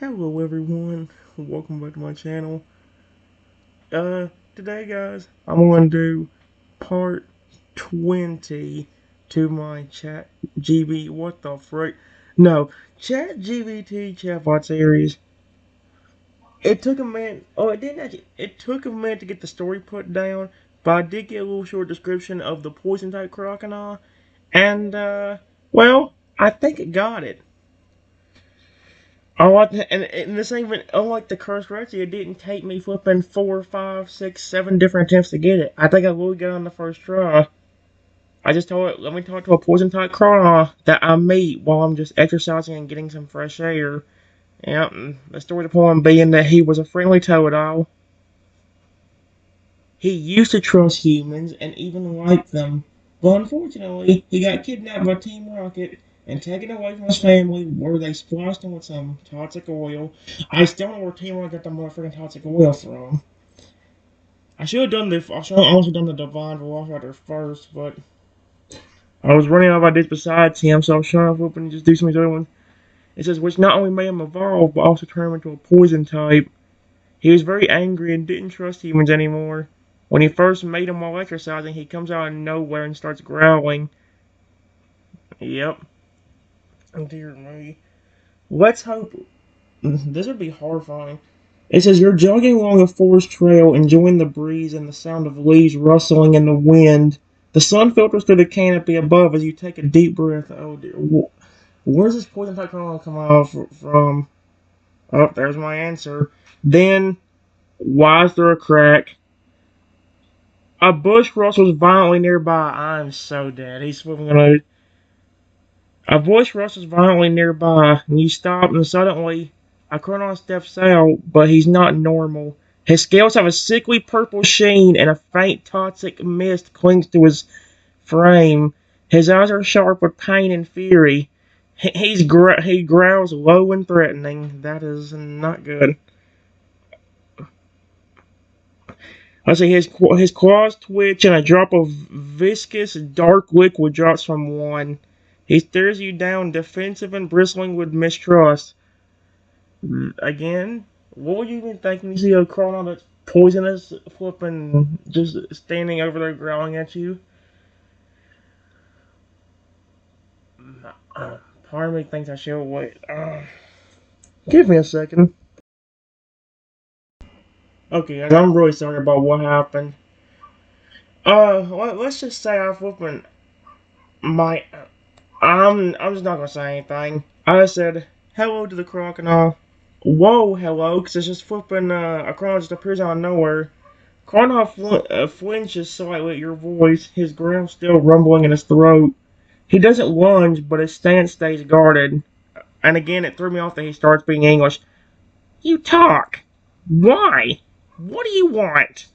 Hello everyone, welcome back to my channel. Today guys, I'm going to do part 20 to my what the frick? No, ChatGPT chatbot series. It took a minute, it didn't actually, it took a minute to get the story put down, but I did get a little short description of the poison type Croconaw, and well, I think it got it. Oh, and this ain't even unlike the cursed recipe. It didn't take me flipping 4, 5, 6, 7 different attempts to get it. I think I will get on the first try. I just told it, let me talk to a poison type craw that I meet while I'm just exercising and getting some fresh air. Yep, and the story of the poem being that he was a friendly toad. He used to trust humans and even like them, but unfortunately, he got kidnapped by Team Rocket and taken away from his family, where they spliced him with some toxic oil. I still don't know where Team Rocket got the motherfucking toxic oil from. I should have done I should have also done the Divine Velociraptor first, but I was running out of ideas besides him, so I was trying to flip and just do some of these other ones. It says, which not only made him evolve, but also turned him into a poison type. He was very angry and didn't trust humans anymore. When he first made him while exercising, he comes out of nowhere and starts growling. Yep. Oh dear me. Let's hope this would be horrifying. It says you're jogging along a forest trail, enjoying the breeze and the sound of leaves rustling in the wind. The sun filters through the canopy above as you take a deep breath. Oh dear. Where's this poison type come out from? Oh, there's my answer. Then, why is there a crack? A bush rustles violently nearby. I'm so dead. He's swimming on a bush rustles violently nearby, and you stop, and suddenly a Croconaw steps out, but he's not normal. His scales have a sickly purple sheen, and a faint toxic mist clings to his frame. His eyes are sharp with pain and fury. He growls low and threatening. That is not good. Let's see, his claws twitch and a drop of viscous, dark liquid drops from one. He stares you down, defensive and bristling with mistrust. Again, what would you even think when you see a Croconaw that's poisonous, flipping, just standing over there growling at you? Part of me thinks I should wait. Give me a second. Okay, I'm really sorry about what happened. Let's just say I flipping my I'm just not gonna say anything. I said hello to the Croconaw. Whoa, hello, because it's just flipping, a Croconaw just appears out of nowhere. Croconaw flinches slightly at your voice, his growl still rumbling in his throat. He doesn't lunge, but his stance stays guarded. And again, it threw me off that he starts being English. You talk. Why? What do you want?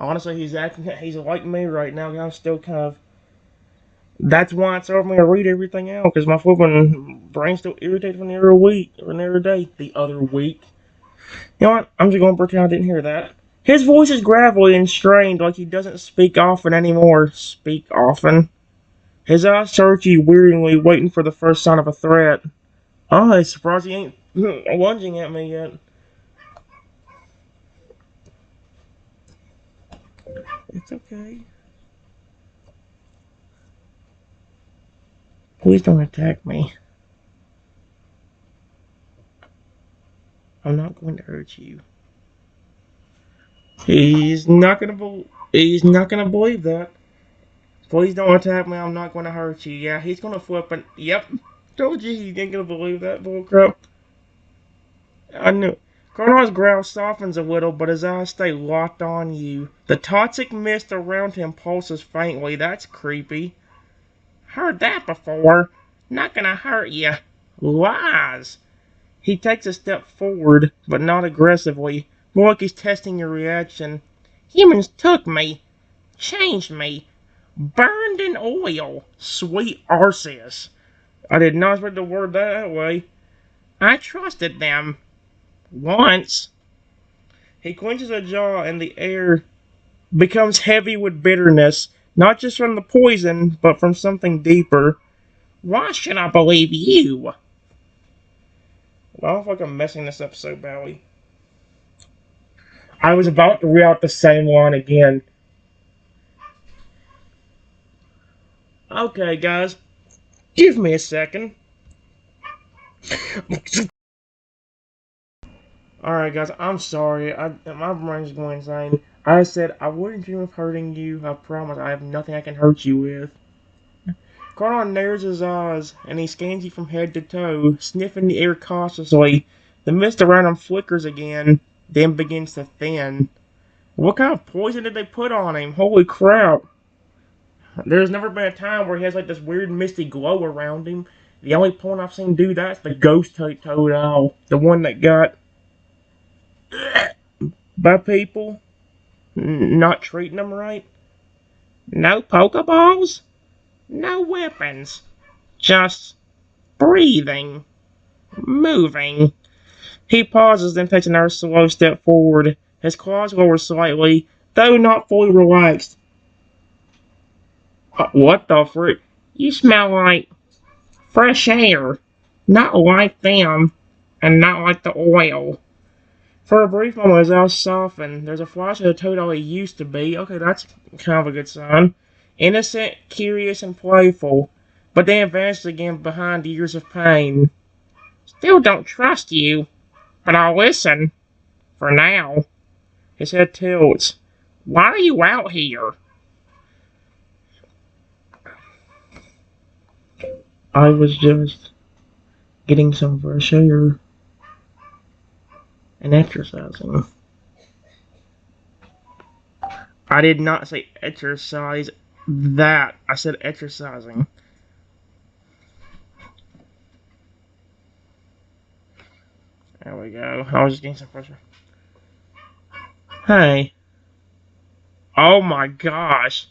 Honestly, he's like me right now. I'm still kind of. That's why it's hard for me to read everything out, because my flipping brain's still irritated from the other week, or the other day. The other week. You know what? I'm just going to pretend I didn't hear that. His voice is gravelly and strained, like he doesn't speak often anymore. Speak often? His eyes search you wearily, waiting for the first sign of a threat. Oh, I'm surprised he ain't lunging at me yet. It's okay. Please don't attack me. I'm not going to hurt you. He's not gonna he's not gonna believe that. Please don't attack me. I'm not gonna hurt you. Yeah, he's gonna flip and yep. Told you he ain't gonna believe that bullcrap. I knew. Croconaw's growl softens a little, but his eyes stay locked on you. The toxic mist around him pulses faintly. That's creepy. Heard that before. Not gonna hurt you. Lies. He takes a step forward, but not aggressively. More like he's testing your reaction. Humans took me. Changed me. Burned in oil. Sweet Arceus. I did not expect the word that way. I trusted them. Once. He clenches a jaw and the air becomes heavy with bitterness, not just from the poison, but from something deeper. Why should I believe you? Well, I don't feel like I'm messing this up so badly. I was about to read out the same one again. Okay, guys, give me a second. Alright, guys, I'm sorry. My brain's going insane. I said I wouldn't dream of hurting you. I promise. I have nothing I can hurt you with. Croconaw narrows his eyes, and he scans you from head to toe, sniffing the air cautiously. The mist around him flickers again, then begins to thin. What kind of poison did they put on him? Holy crap. There's never been a time where he has like this weird misty glow around him. The only point I've seen do that is the ghost toad owl. The one that got by people not treating them right. No Pokeballs, no weapons, just breathing, moving. He pauses, then takes another slow step forward. His claws lower slightly, though not fully relaxed. What the frick? You smell like fresh air. Not like them, and not like the oil. For a brief moment, his eyes soften. There's a flash of the Toad he used to be. Okay, that's kind of a good sign. Innocent, curious, and playful. But then it vanishes again behind years of pain. Still don't trust you, but I'll listen. For now. His head tilts. Why are you out here? I was just getting some fresh air and exercising. I did not say exercise that. I said exercising. There we go. I was just getting some fresh air. Hey. Oh my gosh.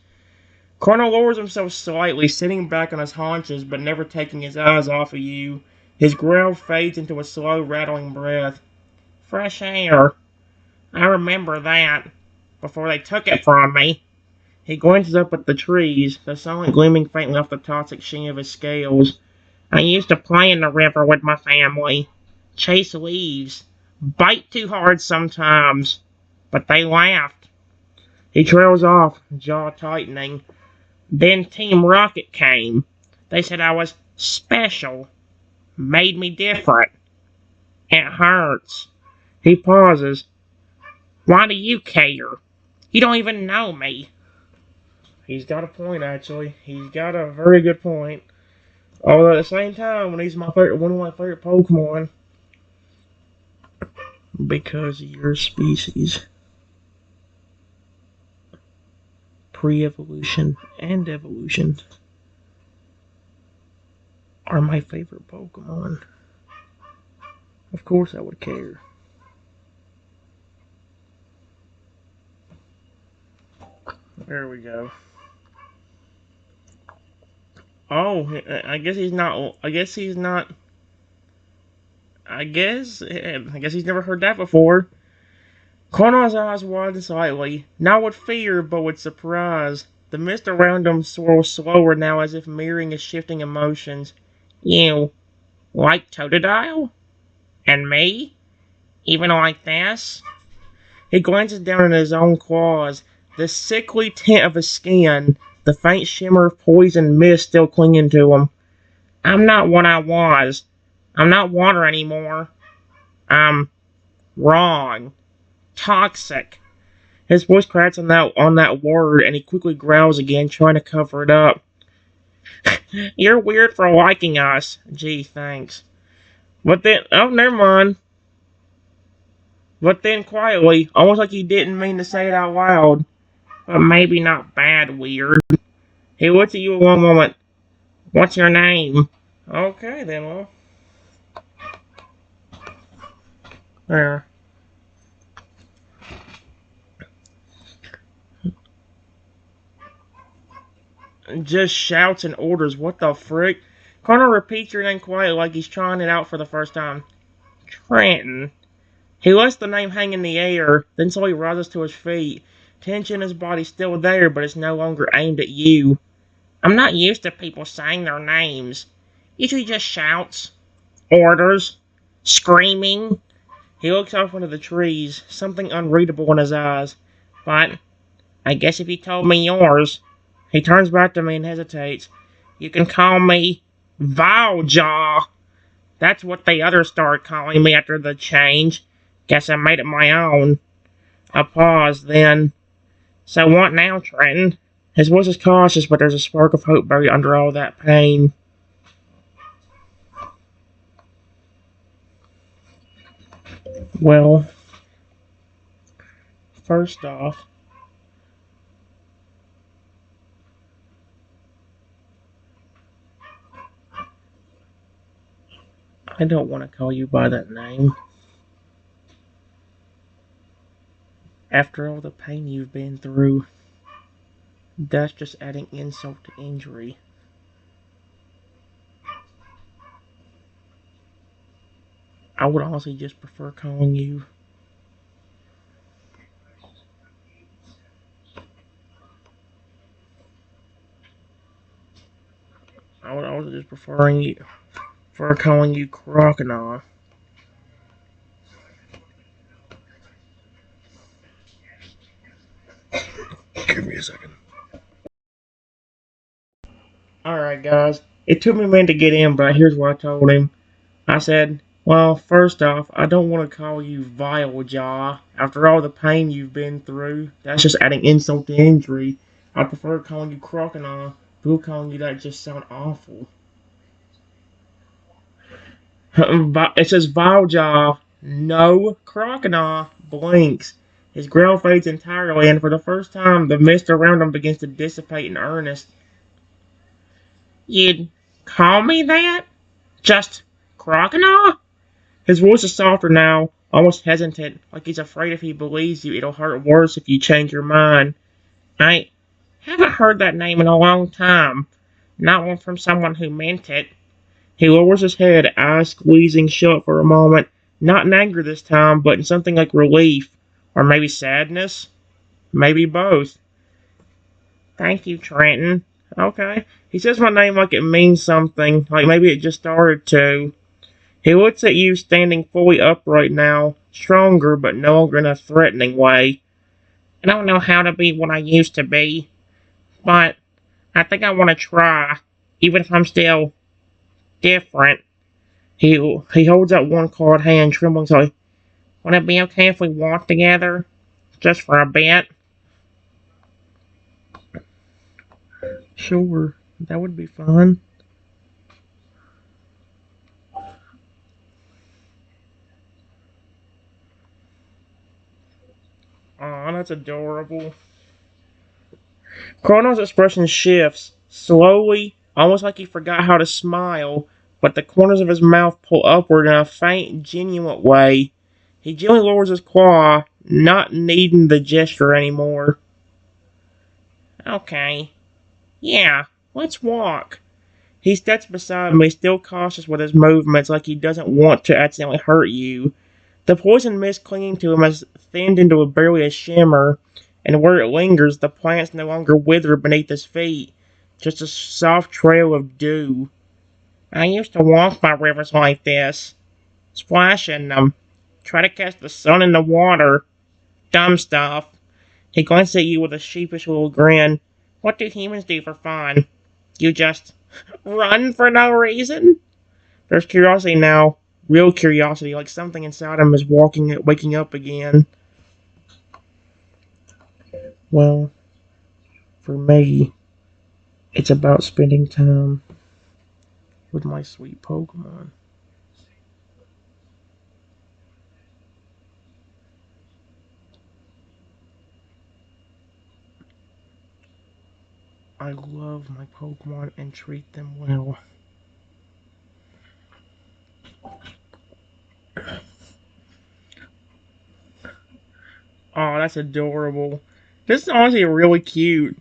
Croconaw lowers himself slightly, sitting back on his haunches, but never taking his eyes off of you. His growl fades into a slow, rattling breath. Fresh air. I remember that. Before they took it from me. He glances up at the trees, the sunlight gleaming faintly off the toxic sheen of his scales. I used to play in the river with my family. Chase leaves. Bite too hard sometimes. But they laughed. He trails off, jaw tightening. Then Team Rocket came. They said I was special. Made me different. It hurts. He pauses. Why do you care? You don't even know me. He's got a point, actually. He's got a very good point. Although at the same time, when he's one of my favorite Pokemon. Because your species. Pre-evolution and evolution are my favorite Pokemon. Of course I would care. There we go. Oh, I guess he's not. I guess he's not. I guess he's never heard that before. Croconaw's eyes widen slightly, not with fear, but with surprise. The mist around him swirls slower now, as if mirroring his shifting emotions. You like Totodile? And me? Even like this? He glances down at his own claws, the sickly tint of his skin, the faint shimmer of poison mist still clinging to him. I'm not what I was. I'm not water anymore. I'm wrong. Toxic. His voice cracks on that word, and he quickly growls again, trying to cover it up. You're weird for liking us. Gee, thanks. But then, oh, never mind. But then quietly, almost like he didn't mean to say it out loud, but maybe not bad weird. He looks at you a long moment. What's your name? Okay, then, well. There. Just shouts and orders. What the frick? Croconaw repeats your name quietly like he's trying it out for the first time. Trenton. He lets the name hang in the air, then slowly rises to his feet. Tension in his body still there, but it's no longer aimed at you. I'm not used to people saying their names. Usually just shouts. Orders. screaming. He looks off into the trees, something unreadable in his eyes. But I guess if you told me yours. He turns back to me and hesitates. You can call me Vilejaw. That's what the others started calling me after the change. Guess I made it my own. A pause, then. So what now, Trenton? His voice is cautious, but there's a spark of hope buried under all that pain. Well, first off, I don't want to call you by that name. After all the pain you've been through, that's just adding insult to injury. I would honestly just prefer calling you. I would also just prefer calling you Croconaw. Give me a second. Alright, guys. It took me a minute to get in, but here's what I told him. I said, well, first off, I don't want to call you Vile Jaw. After all the pain you've been through, that's just adding insult to injury. I prefer calling you Croconaw. People calling you that just sound awful. It says Vile Jaw. No, Croconaw blinks. His growl fades entirely, and for the first time, the mist around him begins to dissipate in earnest. You'd call me that? Just Croconaw? His voice is softer now, almost hesitant, like he's afraid if he believes you, it'll hurt worse if you change your mind. I haven't heard that name in a long time. Not one from someone who meant it. He lowers his head, eyes squeezing shut for a moment, not in anger this time, but in something like relief, or maybe sadness. Maybe both. Thank you, Trenton. Okay. He says my name like it means something, like maybe it just started to. He looks at you standing fully upright now, stronger but no longer in a threatening way. I don't know how to be what I used to be, but I think I want to try, even if I'm still different. He holds out one clawed hand, trembling slightly. Would it be okay if we walk together? Just for a bit? Sure, that would be fun. Aw, that's adorable. Chrono's expression shifts, slowly, almost like he forgot how to smile, but the corners of his mouth pull upward in a faint, genuine way. He gently lowers his claw, not needing the gesture anymore. Okay. Yeah, let's walk. He steps beside me, still cautious with his movements, like he doesn't want to accidentally hurt you. The poison mist clinging to him has thinned into barely a shimmer, and where it lingers, the plants no longer wither beneath his feet, just a soft trail of dew. I used to walk by rivers like this, splash in them, try to catch the sun in the water. Dumb stuff. He glances at you with a sheepish little grin. What do humans do for fun? You just run for no reason? There's curiosity now, real curiosity, like something inside him is waking up again. Well, for me, it's about spending time with my sweet Pokemon. I love my Pokemon and treat them well. Oh, that's adorable. This is honestly really cute.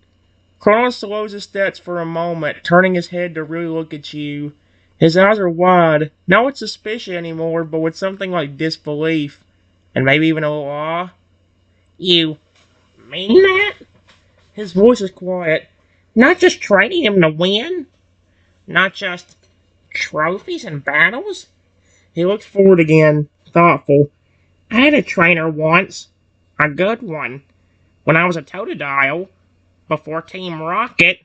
Cronos slows his steps for a moment, turning his head to really look at you. His eyes are wide, not with suspicion anymore, but with something like disbelief, and maybe even a little awe. You mean that? His voice is quiet. Not just training him to win? Not just trophies and battles? He looks forward again, thoughtful. I had a trainer once. A good one. When I was a Totodile. Before Team Rocket.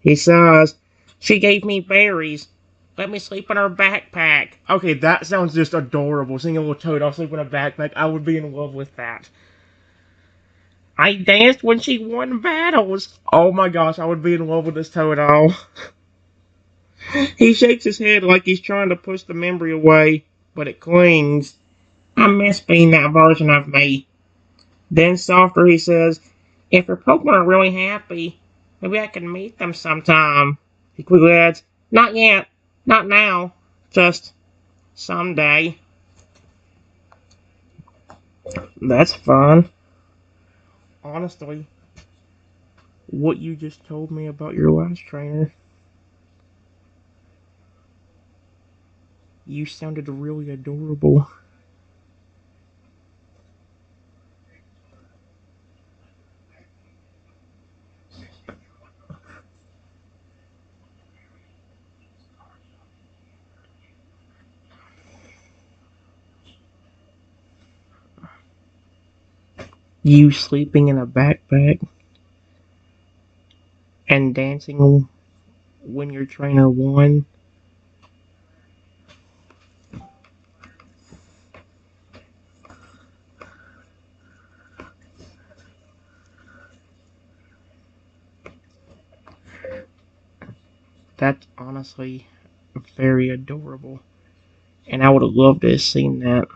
He sighs. She gave me berries. Let me sleep in her backpack. Okay, that sounds just adorable. Seeing a little toad, I'll sleep in a backpack. I would be in love with that. I danced when she won battles. Oh my gosh, I would be in love with this Toadile. He shakes his head like he's trying to push the memory away, but it clings. I miss being that version of me. Then softer he says, if your Pokemon are really happy, maybe I can meet them sometime. He quickly adds, not yet, not now, just someday. That's fun. Honestly, what you just told me about your last trainer, you sounded really adorable. You sleeping in a backpack and dancing when your trainer won. That's honestly very adorable. And I would have loved to have seen that.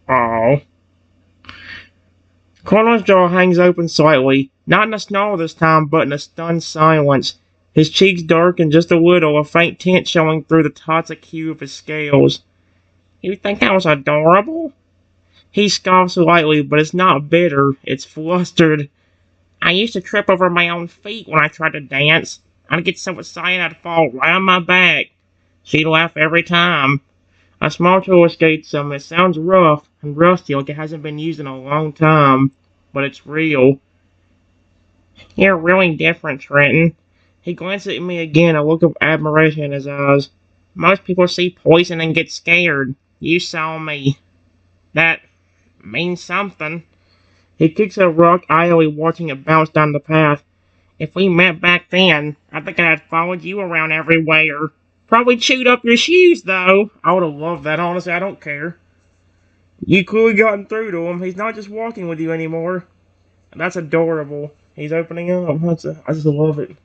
Aww. Connell's jaw hangs open slightly, not in a snarl this time, but in a stunned silence. His cheeks darken just a little, a faint tint showing through the toxic hue of his scales. You think I was adorable? He scoffs lightly, but it's not bitter, it's flustered. I used to trip over my own feet when I tried to dance. I'd get so excited I'd fall right on my back. She'd laugh every time. A small tool escapes him. It sounds rough and rusty like it hasn't been used in a long time, but it's real. You're really different, Trenton. He glances at me again, a look of admiration in his eyes. Most people see poison and get scared. You saw me. That means something. He kicks a rock, idly watching it bounce down the path. If we met back then, I think I'd have followed you around everywhere. Probably chewed up your shoes, though. I would have loved that, honestly, I don't care. You clearly gotten through to him. He's not just walking with you anymore. That's adorable. He's opening up. I just love it.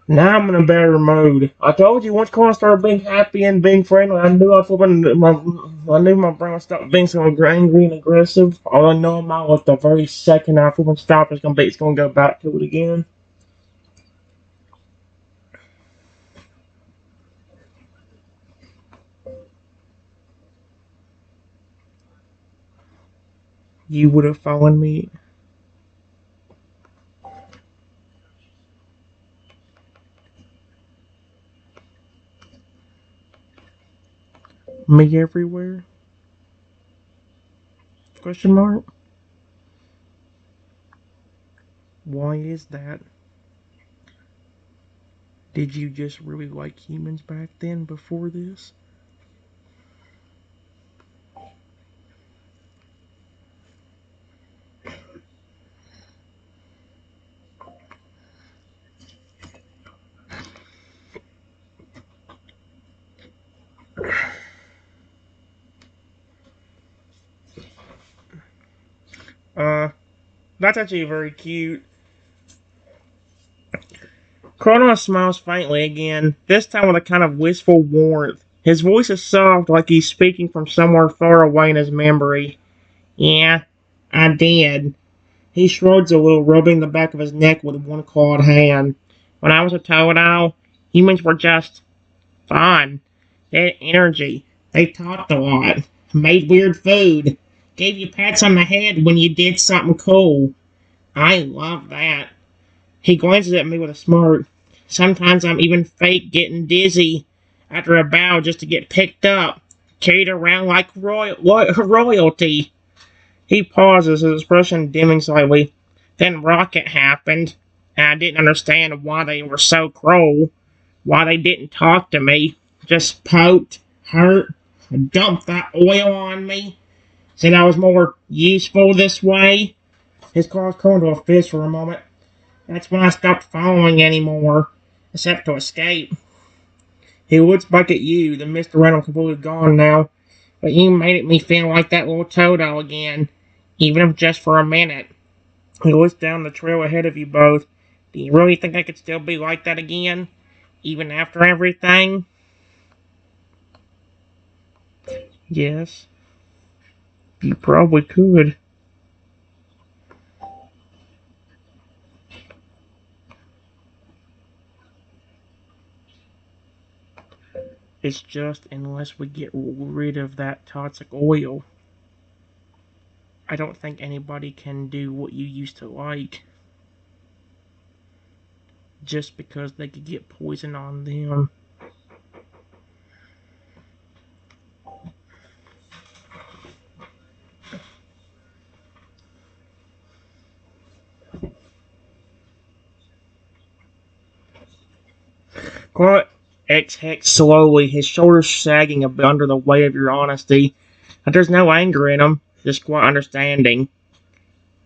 Now I'm in a better mode. I told you once Connor started being happy and being friendly, I knew my brain would stop being so angry and aggressive. All I know about was the very second I flipping stop, it's gonna go back to it again. You would have followed me everywhere? Question mark? Why is that? Did you just really like humans back then before this? That's actually very cute. Croconaw smiles faintly again, this time with a kind of wistful warmth. His voice is soft, like he's speaking from somewhere far away in his memory. Yeah, I did. He shrugs a little, rubbing the back of his neck with one clawed hand. When I was a Totodile, humans were just fun. They had energy. They talked a lot. Made weird food. Gave you pats on the head when you did something cool. I love that. He glances at me with a smirk. Sometimes I'm even fake getting dizzy after a bow just to get picked up, carried around like royalty. He pauses, his expression dimming slightly. Then Rocket happened, and I didn't understand why they were so cruel, why they didn't talk to me, just poked, hurt, and dumped that oil on me. Said I was more useful this way. His claws curled into a fist for a moment. That's when I stopped following anymore, except to escape. He looks back at you, the mist around him completely gone now, but you made me feel like that little Toto again, even if just for a minute. He looks down the trail ahead of you both. Do you really think I could still be like that again, even after everything? Yes, you probably could. It's just unless we get rid of that toxic oil, I don't think anybody can do what you used to like just because they could get poison on them. Clark exhales slowly, his shoulders sagging a bit under the weight of your honesty. But there's no anger in him, just quiet understanding.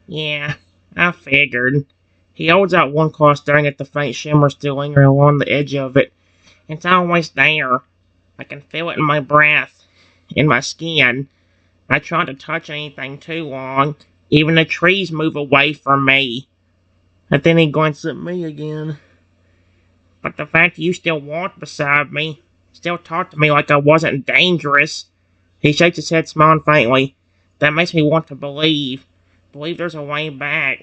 Yeah, I figured. He holds out one claw, staring at the faint shimmer still lingering along the edge of it. It's always there. I can feel it in my breath, in my skin. I try to touch anything too long. Even the trees move away from me. But then he glances at me again. But the fact you still walk beside me, still talk to me like I wasn't dangerous. He shakes his head, smiling faintly. That makes me want to believe. Believe there's a way back.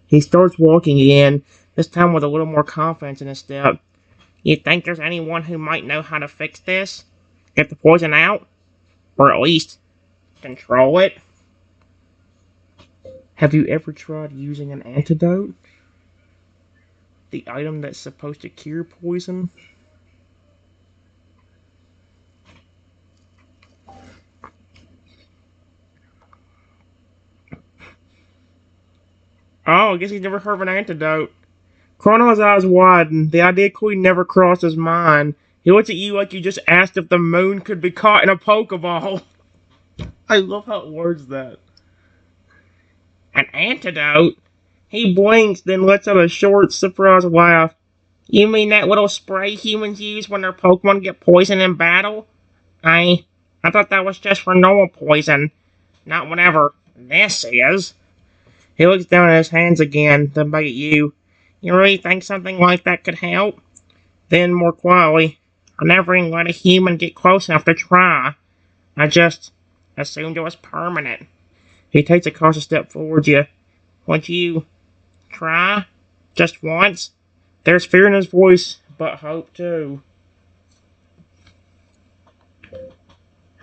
He starts walking again, this time with a little more confidence in his step. You think there's anyone who might know how to fix this? Get the poison out? Or at least control it? Have you ever tried using an antidote? The item that's supposed to cure poison? Oh, I guess he's never heard of an antidote. Chronow's eyes widen. The idea clearly never crossed his mind. He looks at you like you just asked if the moon could be caught in a Pokeball. I love how it words that. An antidote? He blinks, then lets out a short, surprised laugh. You mean that little spray humans use when their Pokemon get poisoned in battle? I thought that was just for normal poison, not whatever this is. He looks down at his hands again, then back at you. You really think something like that could help? Then, more quietly, I never even let a human get close enough to try. I just assumed it was permanent. He takes a cautious step towards you. Would you try? Just once? There's fear in his voice, but hope too.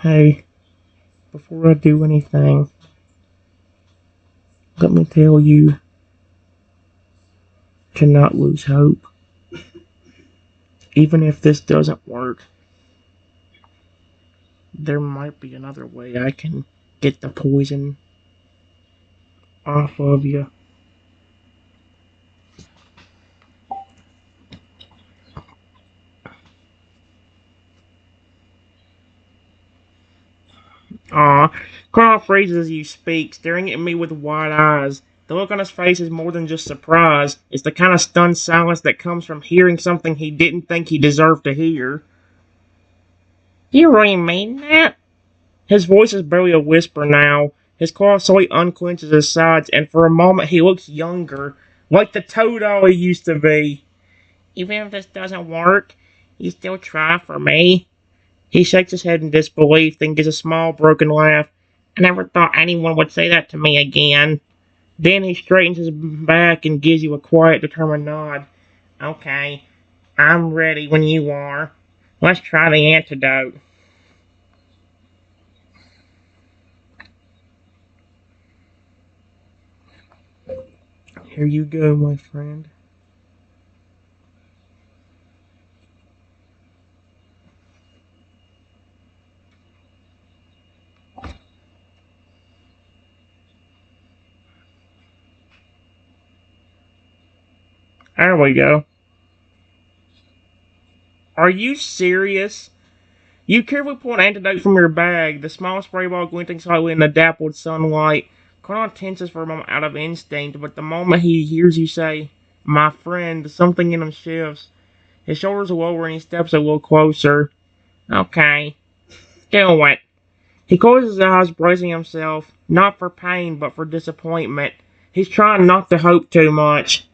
Hey, before I do anything, let me tell you to not lose hope. Even if this doesn't work, there might be another way I can get the poison off of you. Aw, Carl freezes as you speak, staring at me with wide eyes. The look on his face is more than just surprise. It's the kind of stunned silence that comes from hearing something he didn't think he deserved to hear. You really mean that? His voice is barely a whisper now. His claw slowly unclenches his sides, and for a moment he looks younger, like the Toto he used to be. Even if this doesn't work, you still try for me? He shakes his head in disbelief, then gives a small, broken laugh. I never thought anyone would say that to me again. Then he straightens his back and gives you a quiet, determined nod. Okay, I'm ready when you are. Let's try the antidote. Here you go, my friend. There we go. Are you serious? You carefully pull an antidote from your bag, the small spray ball glinting slightly in the dappled sunlight. Croconaw tenses for a moment out of instinct, but the moment he hears you say, "My friend," something in him shifts. His shoulders lower and he steps a little closer. Okay, do it. He closes his eyes, bracing himself, not for pain, but for disappointment. He's trying not to hope too much.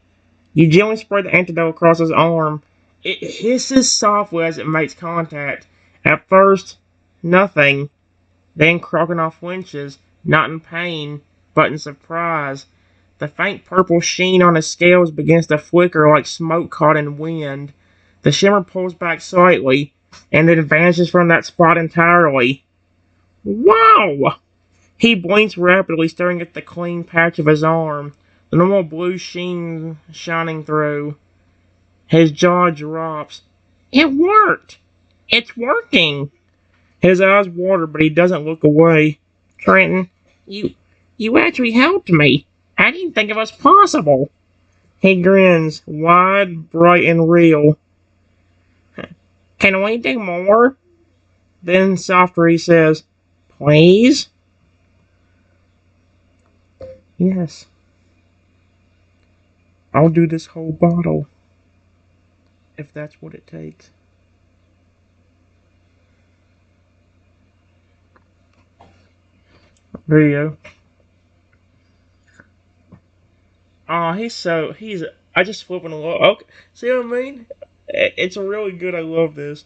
You gently spray the antidote across his arm. It hisses softly as it makes contact. At first, nothing. Then Croconaw flinches, not in pain, but in surprise. The faint purple sheen on his scales begins to flicker like smoke caught in wind. The shimmer pulls back slightly, and then vanishes from that spot entirely. Wow! He blinks rapidly, staring at the clean patch of his arm, the normal blue sheen shining through. His jaw drops. It worked! It's working! His eyes water, but he doesn't look away. Trenton, you actually helped me. I didn't think it was possible. He grins, wide, bright, and real. Can we do more? Then softer he says, Please? Yes. I'll do this whole bottle, if that's what it takes. There you go. Oh, I just flipping a lot. Okay, see what I mean? It's really good. I love this.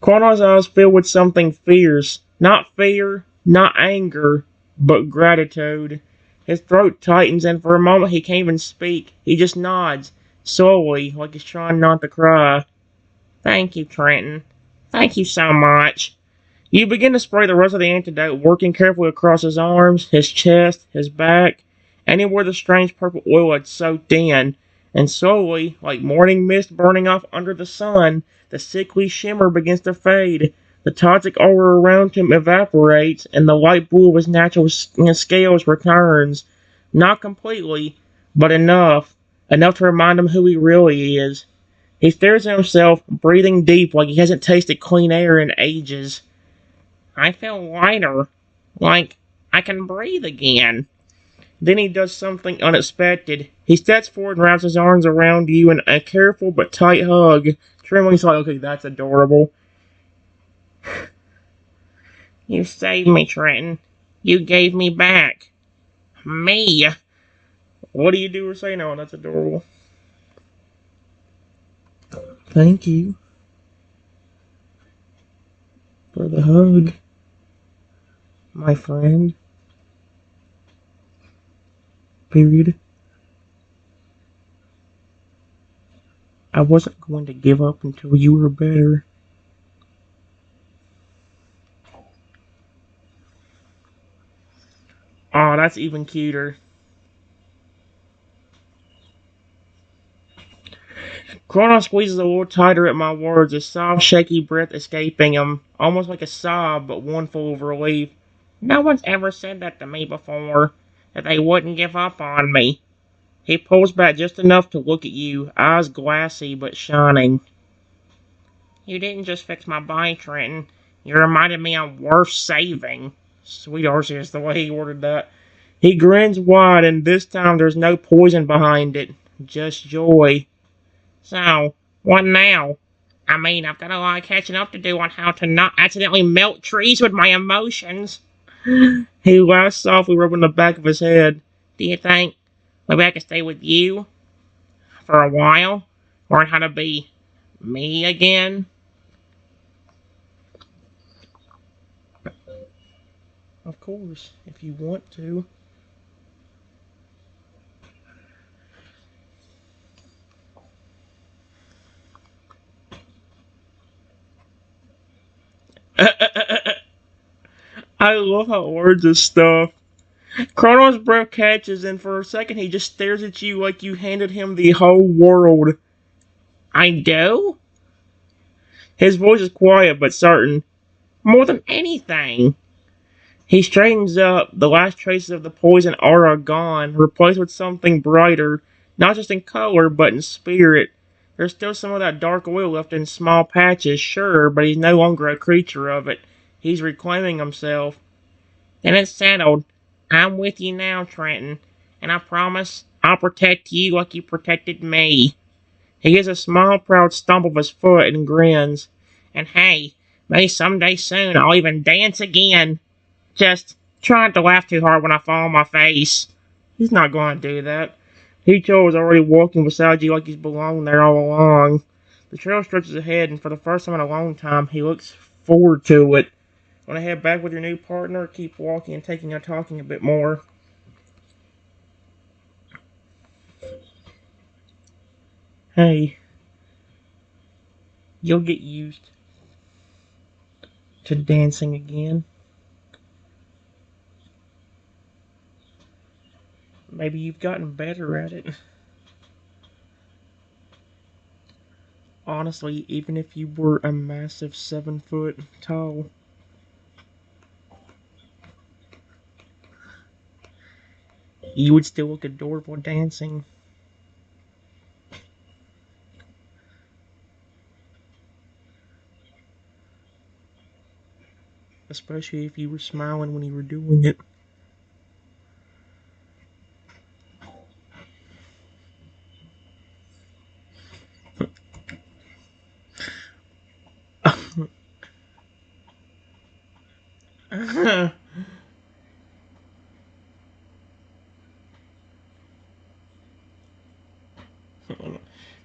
Croconaw's eyes fill with something fierce. Not fear, not anger, but gratitude. His throat tightens, and for a moment he can't even speak. He just nods, slowly, like he's trying not to cry. Thank you, Trenton. Thank you so much. You begin to spray the rest of the antidote, working carefully across his arms, his chest, his back, anywhere the strange purple oil had soaked in, and slowly, like morning mist burning off under the sun, the sickly shimmer begins to fade. The toxic aura around him evaporates, and the light blue of his natural scales returns. Not completely, but enough to remind him who he really is. He stares at himself, breathing deep like he hasn't tasted clean air in ages. I feel lighter, like I can breathe again. Then he does something unexpected. He steps forward and wraps his arms around you in a careful but tight hug. Trembling's like, okay, that's adorable. You saved me, Trenton. You gave me back. Me. What do you do or say? No, that's adorable. Thank you for the hug, my friend. Period. I wasn't going to give up until you were better. Oh, that's even cuter. Croconaw squeezes a little tighter at my words, a soft, shaky breath escaping him, almost like a sob, but one full of relief. No one's ever said that to me before, that they wouldn't give up on me. He pulls back just enough to look at you, eyes glassy but shining. You didn't just fix my body, Trenton. You reminded me I'm worth saving. Sweet Arceus, the way he worded that. He grins wide, and this time there's no poison behind it, just joy. So, what now? I mean, I've got a lot of catching up to do on how to not accidentally melt trees with my emotions. He laughs softly, rubbing the back of his head. Do you think maybe I could stay with you for a while? Learn how to be me again? Of course, if you want to. I love how words are stuff. Croconaw's breath catches, and for a second he just stares at you like you handed him the whole world. I do? His voice is quiet but certain. More than anything. He straightens up, the last traces of the poison aura gone, replaced with something brighter, not just in color, but in spirit. There's still some of that dark oil left in small patches, sure, but he's no longer a creature of it. He's reclaiming himself. Then it's settled. I'm with you now, Trenton, and I promise I'll protect you like you protected me. He gives a small, proud stomp of his foot and grins. And hey, maybe someday soon I'll even dance again. Just trying to laugh too hard when I fall on my face. He's not going to do that. Hicho is already walking beside you like he's belonged there all along. The trail stretches ahead, and for the first time in a long time, he looks forward to it. Want to head back with your new partner, or keep walking and taking our talking a bit more? Hey, you'll get used to dancing again. Maybe you've gotten better at it. Honestly, even if you were a massive 7 foot tall, you would still look adorable dancing. Especially if you were smiling when you were doing it.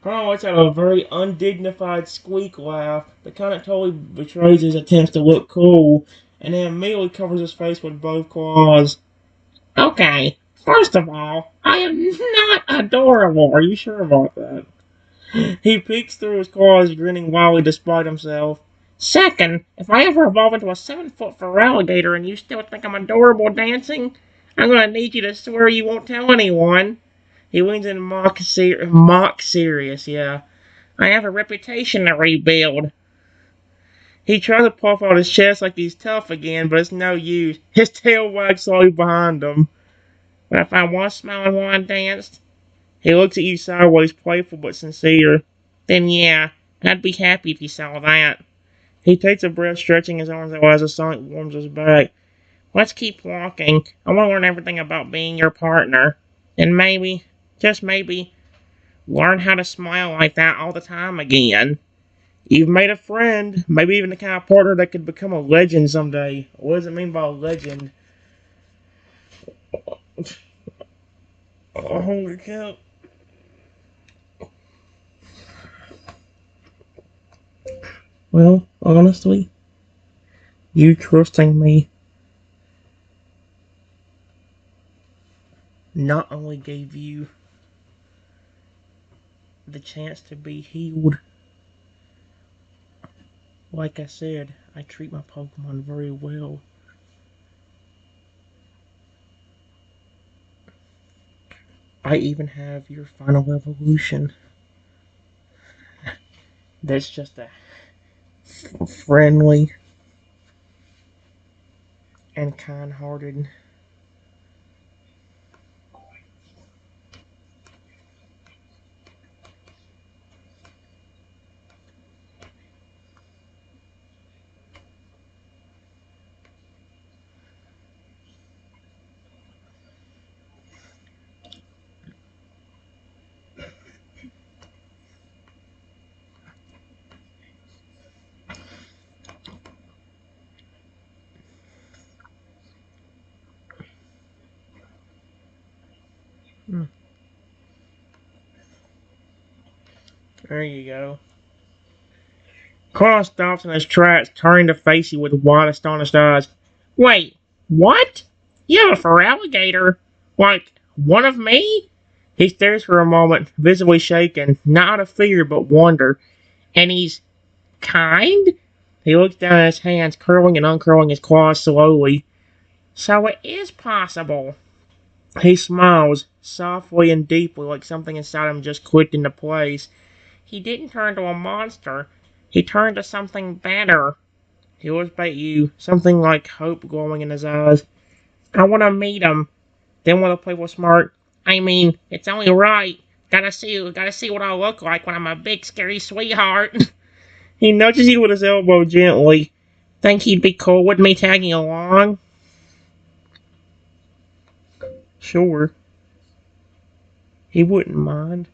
Carl lets out a very undignified squeak laugh that kind of totally betrays his attempts to look cool, and then immediately covers his face with both claws. Okay, first of all, I am not adorable. Are you sure about that? He peeks through his claws, grinning wildly despite himself. Second, if I ever evolve into a 7 foot alligator and you still think I'm adorable dancing, I'm gonna need you to swear you won't tell anyone. He leans in mock serious, yeah. I have a reputation to rebuild. He tries to puff out his chest like he's tough again, but it's no use. His tail wags slowly behind him. But if I was smiling while I danced, he looks at you sideways, playful but sincere. Then yeah, I'd be happy if you saw that. He takes a breath, stretching his arms out as the sun warms his back. Let's keep walking. I want to learn everything about being your partner. And maybe, just maybe, learn how to smile like that all the time again. You've made a friend, maybe even the kind of partner that could become a legend someday. What does it mean by a legend? Oh, holy cow. Well, honestly, you trusting me not only gave you the chance to be healed, like I said, I treat my Pokemon very well. I even have your final evolution. That's just a friendly and kind-hearted. Hmm. There you go. Carl stops in his tracks, turning to face you with wide, astonished eyes. Wait, what? You have a fur alligator? Like, one of me? He stares for a moment, visibly shaken, not out of fear but wonder. And he's kind? He looks down at his hands, curling and uncurling his claws slowly. So it is possible. He smiles, softly and deeply, like something inside him just clicked into place. He didn't turn to a monster. He turned to something better. He looks back at you, something like hope glowing in his eyes. I want to meet him. Then want to play with smart. I mean, it's only right. Gotta see what I look like when I'm a big scary sweetheart. He nudges you with his elbow gently. Think he'd be cool with me tagging along? Sure. He wouldn't mind.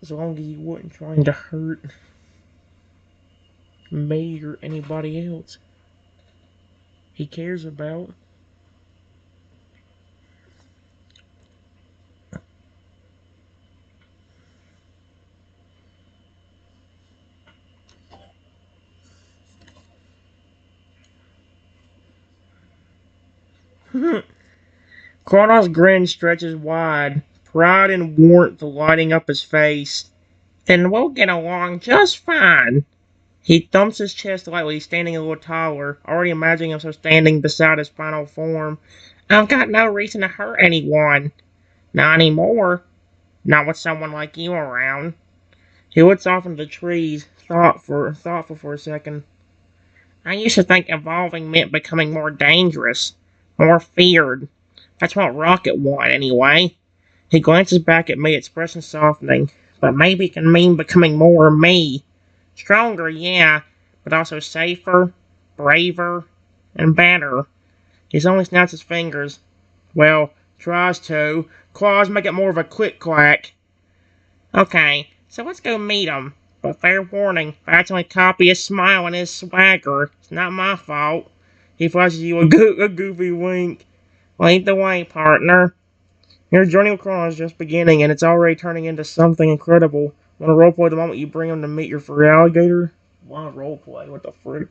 As long as he wasn't trying to hurt me or anybody else he cares about. Croconaw's grin stretches wide, pride and warmth lighting up his face. Then we'll get along just fine. He thumps his chest lightly, standing a little taller, already imagining himself standing beside his final form. I've got no reason to hurt anyone. Not anymore. Not with someone like you around. He looks off into the trees, thoughtful for a second. I used to think evolving meant becoming more dangerous, more feared. That's what Rocket wanted, anyway. He glances back at me, expression softening. But maybe it can mean becoming more me. Stronger, yeah, but also safer, braver, and better. He only snaps his fingers. Well, tries to. Claws make it more of a quick clack. Okay, so let's go meet him. But fair warning, if I accidentally copy his smile and his swagger, it's not my fault. He flashes you a goofy wink. Lead the way, partner. Your journey with Croconaw is just beginning, and it's already turning into something incredible. Want to roleplay the moment you bring him to meet your furry alligator? Want to roleplay? What the frick?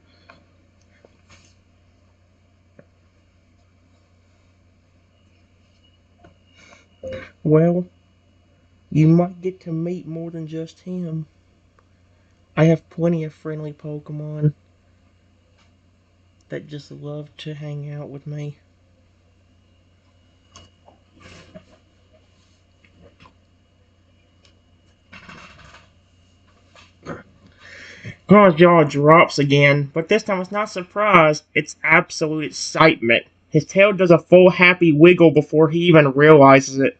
Well, you might get to meet more than just him. I have plenty of friendly Pokemon that just love to hang out with me. Croconaw's jaw drops again, but this time it's not surprise, it's absolute excitement. His tail does a full happy wiggle before he even realizes it.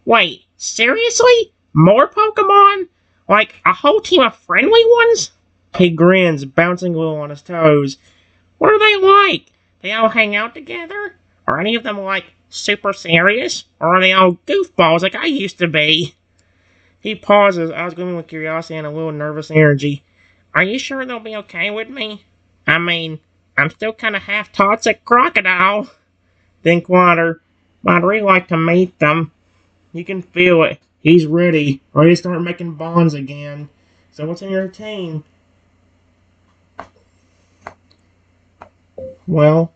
Wait, seriously? More Pokemon? Like a whole team of friendly ones? He grins, bouncing a little on his toes. What are they like? They all hang out together? Are any of them like super serious? Or are they all goofballs like I used to be? He pauses, eyes gleaming with curiosity and a little nervous energy. Are you sure they'll be okay with me? I mean, I'm still kind of half toxic crocodile. Then quieter, but I'd really like to meet them. You can feel it. He's ready to start making bonds again. So what's in your team? Well,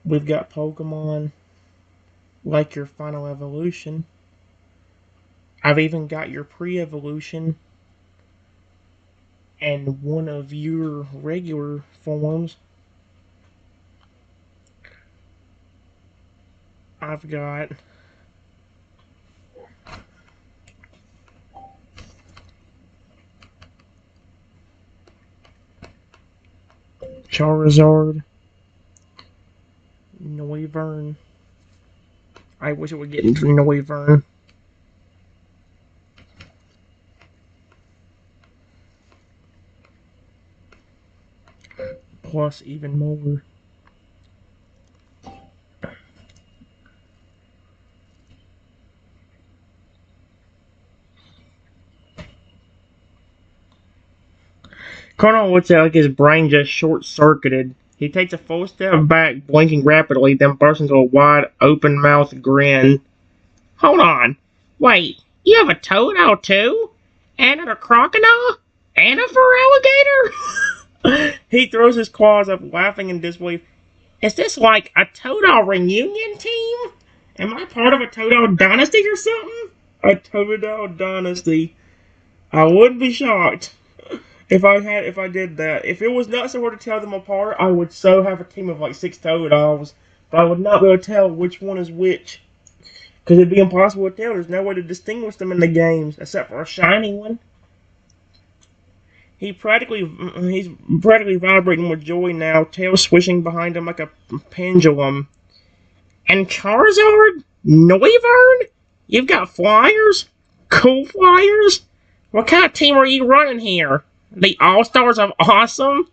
we've got Pokemon like your final evolution. I've even got your pre-evolution and one of your regular forms. I've got Charizard, Noivern. I wish it would get into Noivern. Plus even more. Croconaw looks like his brain just short-circuited. He takes a full step back, blinking rapidly, then bursts into a wide, open-mouthed grin. Hold on. Wait, you have a Toadle too? And a Croconaw? And a fur alligator? He throws his claws up, laughing in disbelief. Is this like a Toadle reunion team? Am I part of a Toadle dynasty or something? A Toadle dynasty. I wouldn't be shocked if I did that. If it was not so hard to tell them apart, I would so have a team of like 6 Toadles, but I would not be able to tell which one is which. Because it'd be impossible to tell. There's no way to distinguish them in the games, except for a shiny one. He's practically vibrating with joy now, tail swishing behind him like a pendulum. And Charizard? Noivern? You've got flyers? Cool flyers? What kind of team are you running here? The All-Stars of Awesome?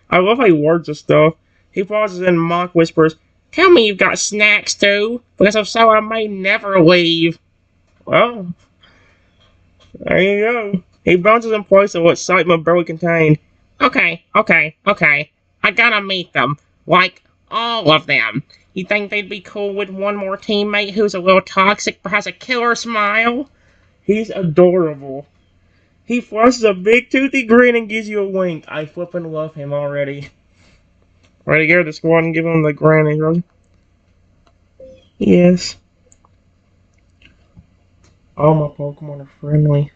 I love how he words this stuff. He pauses and mock whispers, tell me you've got snacks too, because if so I may never leave. Well, there you go. He bounces in place of what excitement barely contained. Okay. I gotta meet them. Like, all of them. You think they'd be cool with one more teammate who's a little toxic but has a killer smile? He's adorable. He flashes a big toothy grin and gives you a wink. I flippin' love him already. Ready to go to the squad and give him the grin, right? Yes. All my Pokemon are friendly.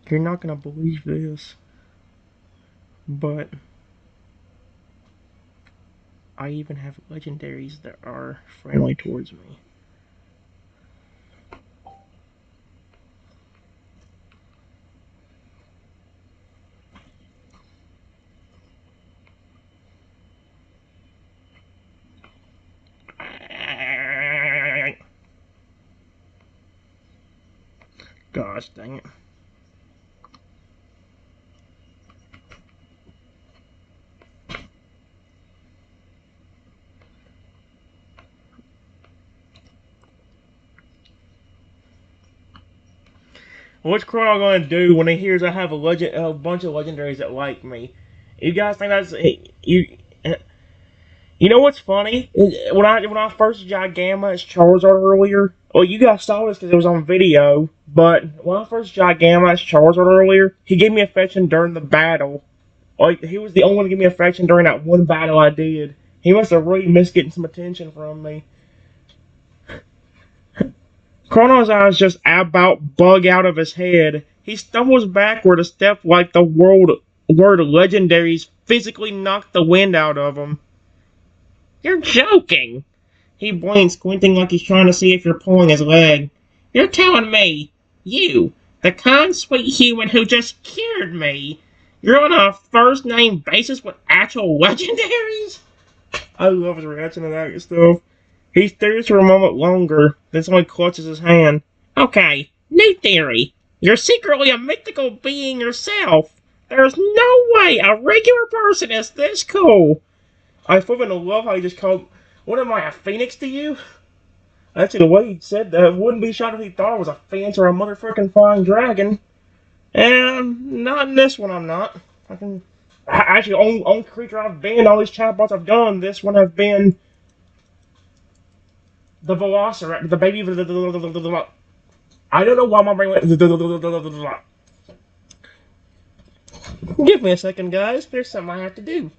You're not gonna believe this, but I even have legendaries that are friendly towards me. Gosh dang it. What's Croconaw gonna do when he hears I have a bunch of legendaries that like me? You guys think that's you? You know what's funny? When I first Gigama's Charizard earlier, well, you guys saw this because it was on video. But when I first Gigama's Charizard earlier, he gave me affection during the battle. Like he was the only one to give me affection during that one battle I did. He must have really missed getting some attention from me. Chrono's eyes just about bug out of his head. He stumbles backward a step like the word legendaries physically knocked the wind out of him. You're joking! He blinks, squinting like he's trying to see if you're pulling his leg. You're telling me, you, the kind, sweet human who just cured me, you're on a first-name basis with actual legendaries? I love his reaction to that stuff. He stares for a moment longer, then suddenly clutches his hand. Okay, new theory. You're secretly a mythical being yourself. There's no way a regular person is this cool. I flippin' love how he just called. What am I, a phoenix to you? Actually, the way he said that, wouldn't be shocked if he thought I was a phoenix or a motherfucking flying dragon. And not in this one, I'm not. Actually, only creature I've been, all these chatbots I've done, this one have been the Velociraptor, the baby. I don't know why my brain went. Give me a second, guys. There's something I have to do.